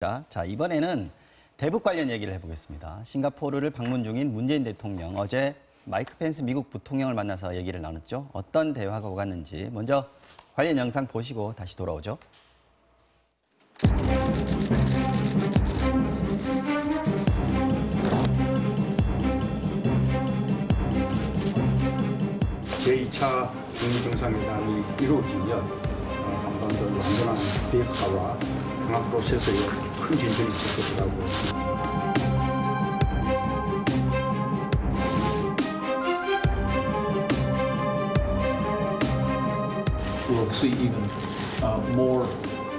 자, 이번에는 대북 관련 얘기를 해보겠습니다. 싱가포르를 방문 중인 문재인 대통령, 어제 마이크 펜스 미국 부통령을 만나서 얘기를 나눴죠. 어떤 대화가 오갔는지 먼저 관련 영상 보시고 다시 돌아오죠. 제2차 북미 정상회담이 이루어지면 한반도 완전한 비핵화와 통합 프로세스에 큰 진전이 있을 것이라고. We'll see even more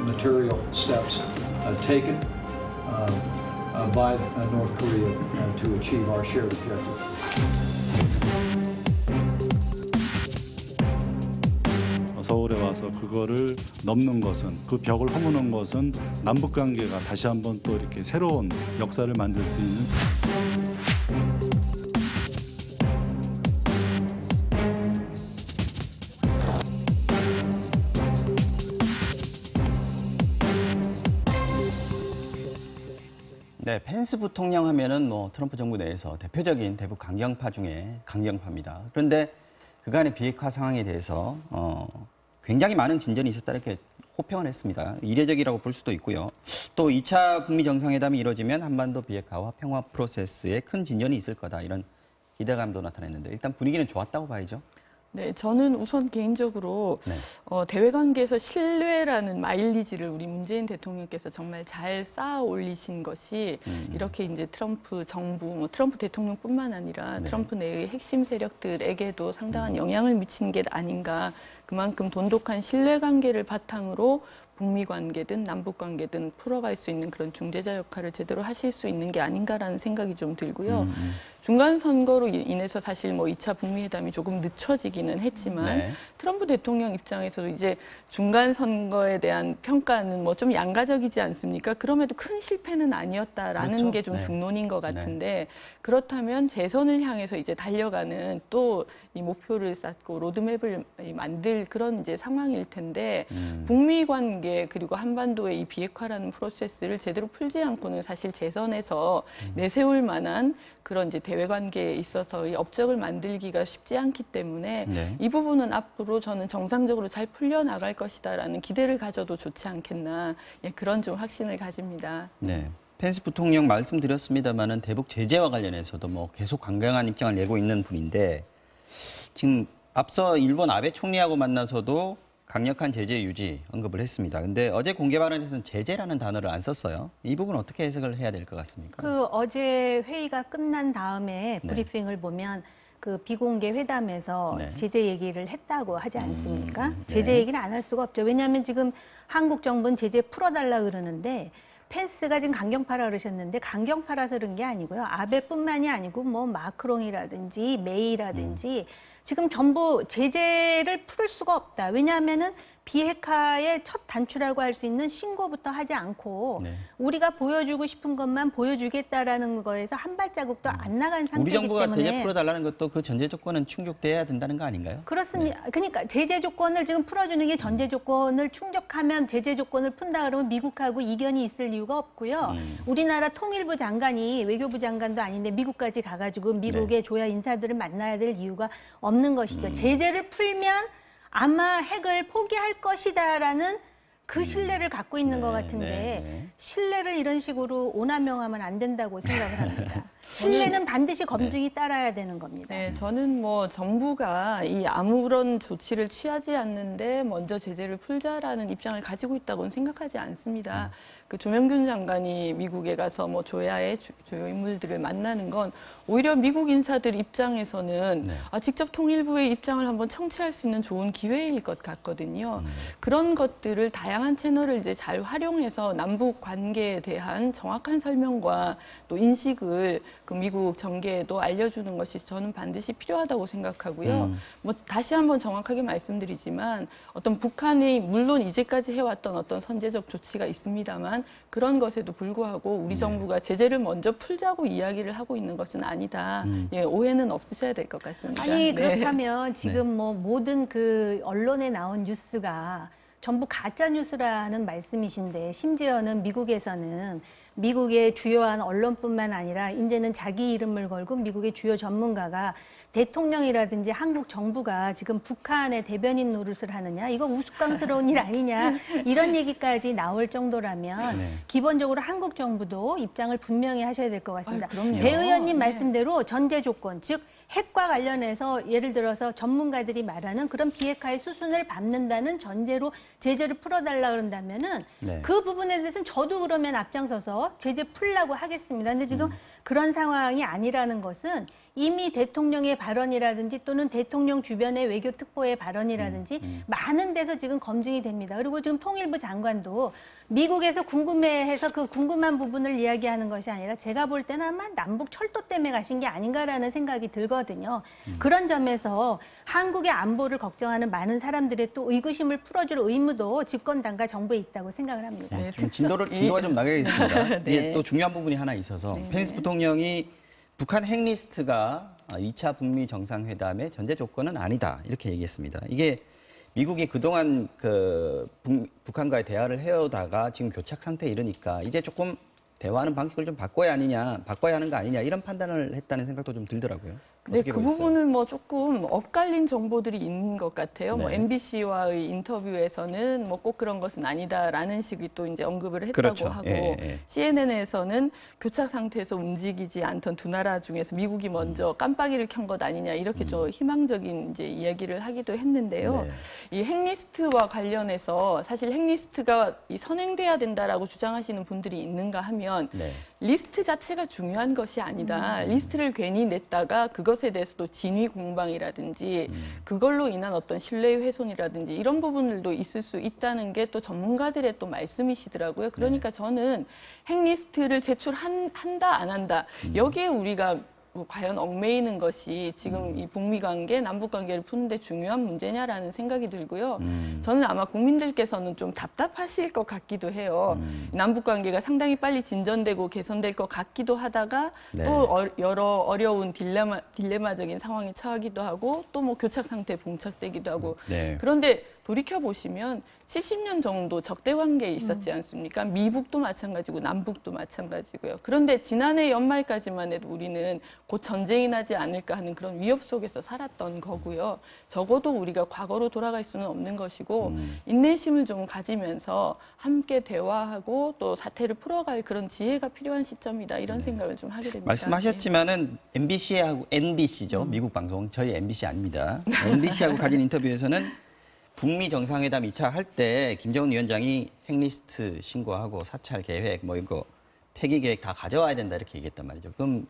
material steps taken by North Korea to achieve our shared objective. 서울에 와서 그거를 넘는 것은, 그 벽을 허무는 것은 남북 관계가 다시 한번 또 이렇게 새로운 역사를 만들 수 있는. 네, 펜스 부통령 하면은 트럼프 정부 내에서 대표적인 대북 강경파 중에 강경파입니다. 그런데 그간의 비핵화 상황에 대해서 굉장히 많은 진전이 있었다 이렇게 호평을 했습니다. 이례적이라고 볼 수도 있고요. 또 2차 북미 정상회담이 이루어지면 한반도 비핵화와 평화 프로세스에 큰 진전이 있을 거다 이런 기대감도 나타냈는데 일단 분위기는 좋았다고 봐야죠. 네, 저는 우선 개인적으로 대외 관계에서 신뢰라는 마일리지를 우리 문재인 대통령께서 정말 잘 쌓아 올리신 것이 이렇게 이제 트럼프 정부, 트럼프 대통령뿐만 아니라 트럼프 내의 핵심 세력들에게도 상당한 영향을 미친 게 아닌가. 그만큼 돈독한 신뢰 관계를 바탕으로 북미 관계든 남북 관계든 풀어갈 수 있는 그런 중재자 역할을 제대로 하실 수 있는 게 아닌가라는 생각이 좀 들고요. 중간 선거로 인해서 사실 2차 북미 회담이 조금 늦춰지기는 했지만 트럼프 대통령 입장에서도 이제 중간 선거에 대한 평가는 좀 양가적이지 않습니까? 그럼에도 큰 실패는 아니었다라는 그렇죠? 게 좀 중론인 것 같은데 그렇다면 재선을 향해서 이제 달려가는 또 이 목표를 쌓고 로드맵을 만들 그런 이제 상황일 텐데 북미 관계 그리고 한반도의 이 비핵화라는 프로세스를 제대로 풀지 않고는 사실 재선에서 내세울 만한 그런 이제 대외 관계에 있어서 이 업적을 만들기가 쉽지 않기 때문에 이 부분은 앞으로 저는 정상적으로 잘 풀려나갈 것이다라는 기대를 가져도 좋지 않겠나 그런 좀 확신을 가집니다. 네. 펜스 부통령 말씀드렸습니다만은 대북 제재와 관련해서도 계속 강경한 입장을 내고 있는 분인데 지금 앞서 일본 아베 총리하고 만나서도 강력한 제재 유지 언급을 했습니다. 근데 어제 공개 발언에서는 제재라는 단어를 안 썼어요. 이 부분 어떻게 해석을 해야 될 것 같습니까? 어제 회의가 끝난 다음에 브리핑을 보면 비공개 회담에서 제재 얘기를 했다고 하지 않습니까? 제재 얘기는 안 할 수가 없죠. 왜냐하면 지금 한국 정부는 제재 풀어달라 그러는데 펜스가 지금 강경파라 그러셨는데 강경파라서 그런 게 아니고요. 아베뿐만이 아니고 마크롱이라든지 메이라든지 지금 전부 제재를 풀 수가 없다. 왜냐하면은 비핵화의 첫 단추라고 할 수 있는 신고부터 하지 않고 우리가 보여주고 싶은 것만 보여주겠다라는 거에서 한 발자국도 안 나간 상태이기 때문에 우리 정부가 제재 풀어달라는 것도 그 전제 조건은 충족돼야 된다는 거 아닌가요? 그렇습니다. 그러니까 제재 조건을 지금 풀어주는 게 전제 조건을 충족하면 제재 조건을 푼다 그러면 미국하고 이견이 있을 이유가 없고요. 우리나라 통일부 장관이 외교부 장관도 아닌데 미국까지 가가지고 미국의 조야 인사들을 만나야 될 이유가 없는 것이죠. 제재를 풀면 아마 핵을 포기할 것이다라는 그 신뢰를 갖고 있는 것 같은데 신뢰를 이런 식으로 오남용하면 안 된다고 생각을 합니다. 신뢰는 반드시 검증이 따라야 되는 겁니다. 네, 저는 정부가 이 아무런 조치를 취하지 않는데 먼저 제재를 풀자라는 입장을 가지고 있다고는 생각하지 않습니다. 조명균 장관이 미국에 가서 조야의 주요 인물들을 만나는 건 오히려 미국 인사들 입장에서는 직접 통일부의 입장을 한번 청취할 수 있는 좋은 기회일 것 같거든요. 그런 것들을 다양한 채널을 이제 잘 활용해서 남북 관계에 대한 정확한 설명과 또 인식을 그 미국 정계에도 알려주는 것이 저는 반드시 필요하다고 생각하고요. 다시 한번 정확하게 말씀드리지만 어떤 북한이 물론 이제까지 해왔던 어떤 선제적 조치가 있습니다만 그런 것에도 불구하고 우리 정부가 제재를 먼저 풀자고 이야기를 하고 있는 것은 아니다. 오해는 없으셔야 될 것 같습니다. 아니 그렇다면 지금 모든 그 언론에 나온 뉴스가 전부 가짜 뉴스라는 말씀이신데 심지어는 미국에서는 미국의 주요한 언론뿐만 아니라 이제는 자기 이름을 걸고 미국의 주요 전문가가 대통령이라든지 한국 정부가 지금 북한의 대변인 노릇을 하느냐, 이거 우스꽝스러운 일 아니냐, 이런 얘기까지 나올 정도라면 네. 기본적으로 한국 정부도 입장을 분명히 하셔야 될 것 같습니다. 그럼요. 배 의원님 네. 말씀대로 전제 조건, 즉 핵과 관련해서 예를 들어서 전문가들이 말하는 그런 비핵화의 수순을 밟는다는 전제로 제재를 풀어달라 그런다면은 네. 그 부분에 대해서는 저도 그러면 앞장서서 제재 풀라고 하겠습니다. 근데 지금 그런 상황이 아니라는 것은 이미 대통령의 발언이라든지 또는 대통령 주변의 외교 특보의 발언이라든지 많은 데서 지금 검증이 됩니다. 그리고 지금 통일부 장관도 미국에서 궁금해해서 그 궁금한 부분을 이야기하는 것이 아니라 제가 볼 때는 아마 남북 철도 때문에 가신 게 아닌가라는 생각이 들거든요. 그런 점에서 한국의 안보를 걱정하는 많은 사람들의 또 의구심을 풀어줄 의무도 집권당과 정부에 있다고 생각을 합니다. 네, 좀 진도가 좀 나가겠습니다. 네. 이게 또 중요한 부분이 하나 있어서 펜스 부통령이 북한 핵리스트가 2차 북미 정상회담의 전제 조건은 아니다 이렇게 얘기했습니다. 이게 미국이 그동안 북한과의 대화를 해오다가 지금 교착 상태에 이르니까 이제 조금 대화하는 방식을 좀 바꿔야 하는 거 아니냐 이런 판단을 했다는 생각도 좀 들더라고요. 네, 그 부분은 뭐 조금 엇갈린 정보들이 있는 것 같아요. 네. 뭐 MBC와의 인터뷰에서는 뭐 꼭 그런 것은 아니다라는 식의 또 이제 언급을 했다고 그렇죠. 하고 예. CNN에서는 교착 상태에서 움직이지 않던 두 나라 중에서 미국이 먼저 깜빡이를 켠 것 아니냐 이렇게 좀 희망적인 이제 이야기를 하기도 했는데요. 네. 이 핵리스트와 관련해서 사실 핵리스트가 선행돼야 된다라고 주장하시는 분들이 있는가 하면 네. 리스트 자체가 중요한 것이 아니다. 리스트를 괜히 냈다가 그것에 대해서도 진위 공방이라든지 그걸로 인한 어떤 신뢰 훼손이라든지 이런 부분들도 있을 수 있다는 게 또 전문가들의 또 말씀이시더라고요. 그러니까 저는 핵리스트를 제출한다 안 한다. 여기에 우리가 과연 얽매이는 것이 지금 이 북미 관계, 남북 관계를 푸는데 중요한 문제냐라는 생각이 들고요. 저는 아마 국민들께서는 좀 답답하실 것 같기도 해요. 남북 관계가 상당히 빨리 진전되고 개선될 것 같기도 하다가 네. 또 여러 어려운 딜레마적인 상황에 처하기도 하고 또 뭐 교착 상태에 봉착되기도 하고 네. 그런데 돌이켜 보시면 70년 정도 적대 관계에 있었지 않습니까? 미북도 마찬가지고 남북도 마찬가지고요. 그런데 지난해 연말까지만 해도 우리는 곧 전쟁이 나지 않을까 하는 그런 위협 속에서 살았던 거고요. 적어도 우리가 과거로 돌아갈 수는 없는 것이고 인내심을 좀 가지면서 함께 대화하고 또 사태를 풀어갈 그런 지혜가 필요한 시점이다. 이런 생각을 좀 하게 됩니다. 말씀하셨지만은 MBC하고 NBC죠. 미국 방송. 저희 MBC 아닙니다. NBC하고 가진 인터뷰에서는 북미 정상회담 2차 할 때 김정은 위원장이 핵리스트 신고하고 사찰 계획 뭐 이거 폐기 계획 다 가져와야 된다 이렇게 얘기했단 말이죠. 그럼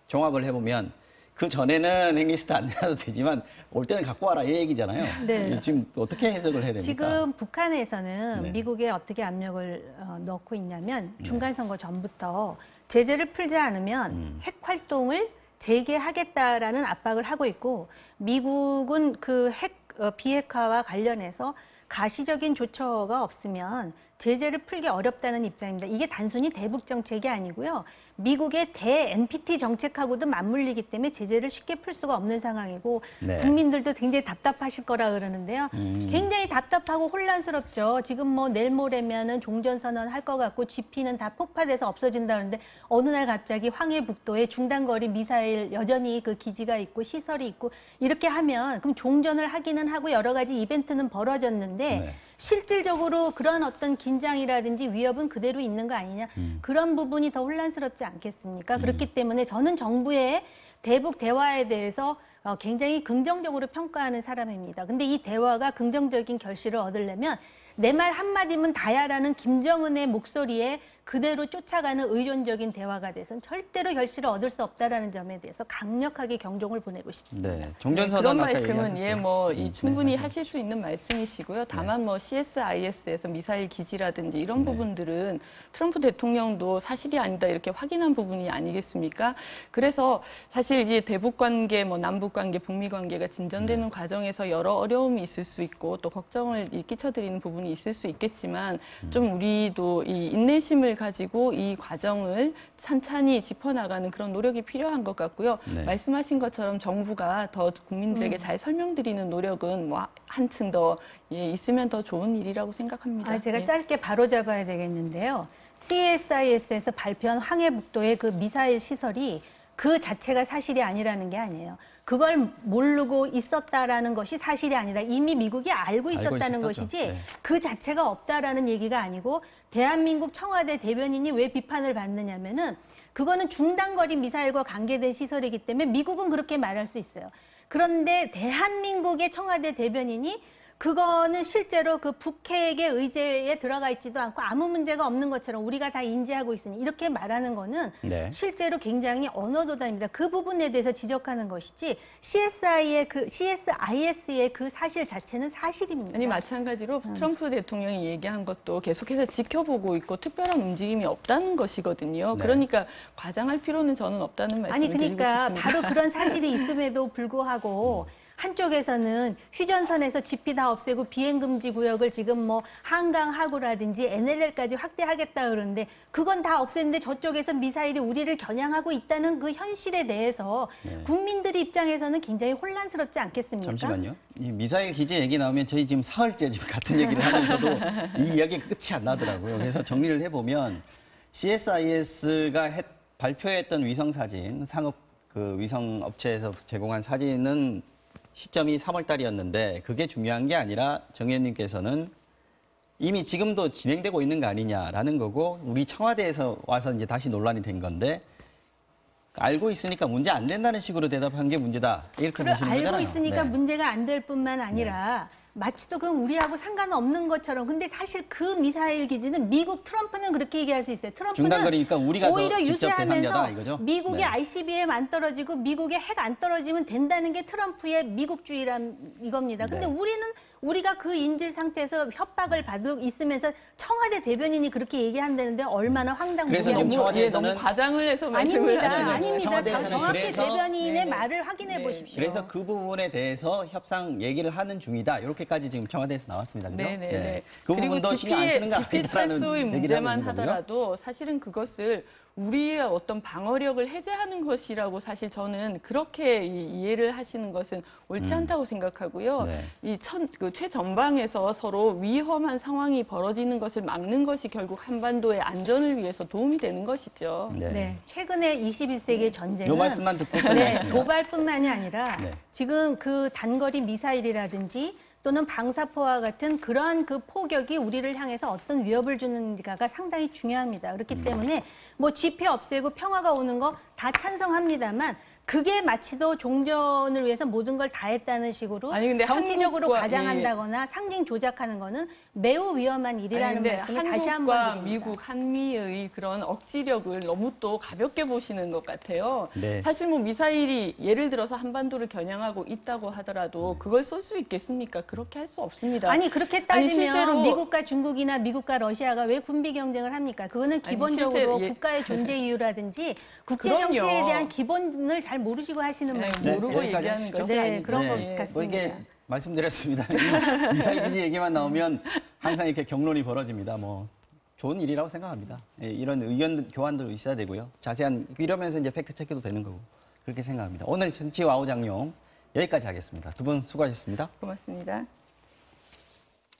종합을 해보면 그 전에는 핵리스트 안 내놔도 되지만 올 때는 갖고 와라 이 얘기잖아요. 네. 지금 어떻게 해석을 해야 됩니까? 지금 북한에서는 네. 미국에 어떻게 압력을 넣고 있냐면 중간선거 전부터 제재를 풀지 않으면 핵 활동을 재개하겠다라는 압박을 하고 있고 미국은 그 핵 비핵화와 관련해서 가시적인 조처가 없으면 제재를 풀기 어렵다는 입장입니다. 이게 단순히 대북 정책이 아니고요. 미국의 대-NPT 정책하고도 맞물리기 때문에 제재를 쉽게 풀 수가 없는 상황이고 네. 국민들도 굉장히 답답하실 거라 그러는데요. 굉장히 답답하고 혼란스럽죠. 지금 뭐 내일 모레면은 종전선언 할 것 같고 GP는 다 폭파돼서 없어진다는데 어느 날 갑자기 황해북도에 중단거리 미사일 여전히 그 기지가 있고 시설이 있고 이렇게 하면 그럼 종전을 하기는 하고 여러 가지 이벤트는 벌어졌는데 네. 실질적으로 그런 어떤 긴장이라든지 위협은 그대로 있는 거 아니냐. 그런 부분이 더 혼란스럽지 않겠습니까? 그렇기 때문에 저는 정부의 대북 대화에 대해서 굉장히 긍정적으로 평가하는 사람입니다. 근데 이 대화가 긍정적인 결실을 얻으려면 내 말 한마디면 다야라는 김정은의 목소리에 그대로 쫓아가는 의존적인 대화가 돼서는 절대로 결실을 얻을 수 없다라는 점에 대해서 강력하게 경종을 보내고 싶습니다. 네. 종전선언 그런 아까 말씀은 얘기하셨어요. 충분히 네, 하실 수 있는 말씀이시고요. 다만 뭐 CSIS에서 미사일 기지라든지 이런 부분들은 트럼프 대통령도 사실이 아니다 이렇게 확인한 부분이 아니겠습니까? 그래서 사실 이제 대북 관계, 뭐 남북 관계, 북미 관계가 진전되는 과정에서 여러 어려움이 있을 수 있고 또 걱정을 끼쳐드리는 부분이 있을 수 있겠지만 좀 우리도 이 인내심을 가지고 이 과정을 찬찬히 짚어나가는 그런 노력이 필요한 것 같고요. 네. 말씀하신 것처럼 정부가 더 국민들에게 잘 설명드리는 노력은 뭐 한층 더 있으면 더 좋은 일이라고 생각합니다. 제가 짧게 바로잡아야 되겠는데요. CSIS에서 발표한 황해북도의 그 미사일 시설이 그 자체가 사실이 아니라는 게 아니에요. 그걸 모르고 있었다라는 것이 사실이 아니라 이미 미국이 알고 있었다는 것이지 네. 그 자체가 없다라는 얘기가 아니고 대한민국 청와대 대변인이 왜 비판을 받느냐면은 그거는 중단거리 미사일과 관계된 시설이기 때문에 미국은 그렇게 말할 수 있어요. 그런데 대한민국의 청와대 대변인이 그거는 실제로 그 북핵의 의제에 들어가 있지도 않고 아무 문제가 없는 것처럼 우리가 다 인지하고 있으니 이렇게 말하는 거는 네. 실제로 굉장히 언어도단입니다. 그 부분에 대해서 지적하는 것이지 CSIS의 그 사실 자체는 사실입니다. 아니 마찬가지로 트럼프 대통령이 얘기한 것도 계속해서 지켜보고 있고 특별한 움직임이 없다는 것이거든요. 네. 그러니까 과장할 필요는 저는 없다는 말씀을 드리고 싶습니다. 그러니까 바로 그런 사실이 있음에도 불구하고 한쪽에서는 휴전선에서 GP 다 없애고 비행금지 구역을 지금 뭐 한강하구라든지 NLL까지 확대하겠다 그러는데 그건 다 없앴는데 저쪽에서 미사일이 우리를 겨냥하고 있다는 그 현실에 대해서 국민들의 입장에서는 굉장히 혼란스럽지 않겠습니까? 잠시만요. 이 미사일 기지 얘기 나오면 저희 지금 사흘째 지금 같은 얘기를 하면서도 이 이야기가 끝이 안 나더라고요. 그래서 정리를 해보면 CSIS가 발표했던 위성 사진, 상업 그 위성 업체에서 제공한 사진은 시점이 3월 달이었는데 그게 중요한 게 아니라 정 의원님께서는 이미 지금도 진행되고 있는 거 아니냐라는 거고 우리 청와대에서 와서 이제 다시 논란이 된 건데 알고 있으니까 문제 안 된다는 식으로 대답한 게 문제다. 이렇게 보시는 거잖아요. 알고 있으니까 네. 문제가 안 될 뿐만 아니라 마치 또 그건 우리하고 상관없는 것처럼. 근데 사실 그 미사일 기지는 미국 트럼프는 그렇게 얘기할 수 있어요. 트럼프는 중단거리니까 우리가 오히려 더 직접 대상자다 이거죠? 미국의 네. ICBM 안 떨어지고 미국의 핵 안 떨어지면 된다는 게 트럼프의 미국주의란 이겁니다. 근데 네. 우리가 그 인질 상태에서 협박을 받고 있으면서 청와대 대변인이 그렇게 얘기한다는데 얼마나 황당무계한. 그래서 지금 청와대에서는 너무 과장을 해서 말씀을 아닙니다. 하시는 아닙니다. 청와대에서는 정확히 그래서 대변인의 네네. 말을 확인해 네. 보십시오. 그래서 그 부분에 대해서 협상 얘기를 하는 중이다. 이렇게까지 지금 청와대에서 나왔습니다. 그죠? 네네. 네. 그 부분도 신경 안 쓰는 거 GP 아니다라는 철수의 얘기를 문제만 하는 거고요. 하더라도 사실은 그것을 우리의 어떤 방어력을 해제하는 것이라고 사실 저는 그렇게 이해를 하시는 것은 옳지 않다고 생각하고요. 네. 그 최전방에서 서로 위험한 상황이 벌어지는 것을 막는 것이 결국 한반도의 안전을 위해서 도움이 되는 것이죠. 네. 네, 최근에 21세기 전쟁은 요 말씀만 듣고 끝내겠습니다. 도발뿐만이 아니라 네. 지금 그 단거리 미사일이라든지 또는 방사포와 같은 그러한 그 포격이 우리를 향해서 어떤 위협을 주는가가 상당히 중요합니다. 그렇기 때문에 뭐 GP 없애고 평화가 오는 거 다 찬성합니다만 그게 마치도 종전을 위해서 모든 걸 다 했다는 식으로 아니, 근데 정치적으로 한국과 과장한다거나 상징 조작하는 거는 매우 위험한 일이라는 말씀을 다시 한번 한국과 드립니다. 미국, 한미의 그런 억지력을 너무 또 가볍게 보시는 것 같아요. 네. 사실 뭐 미사일이 예를 들어서 한반도를 겨냥하고 있다고 하더라도 그걸 쏠 수 있겠습니까? 그렇게 할 수 없습니다. 아니 그렇게 따지면 실제로 미국과 중국이나 미국과 러시아가 왜 군비 경쟁을 합니까? 그거는 기본적으로 실제, 국가의 존재 이유라든지 국제 그럼요. 정치에 대한 기본을 잘 모르시고 하시는 네, 말씀이세요. 모르고 여기까지 얘기하는 하시죠. 것이 네, 아니죠. 그런 것 네. 같습니다. 뭐 이게 말씀드렸습니다. 이 미사일 기지 얘기만 나오면 항상 이렇게 경론이 벌어집니다. 뭐 좋은 일이라고 생각합니다. 예, 이런 의견 교환도 있어야 되고요. 자세한 이러면서 이제 팩트 체크도 되는 거고 그렇게 생각합니다. 오늘 정치 와우장룡 여기까지 하겠습니다. 두 분 수고하셨습니다. 고맙습니다.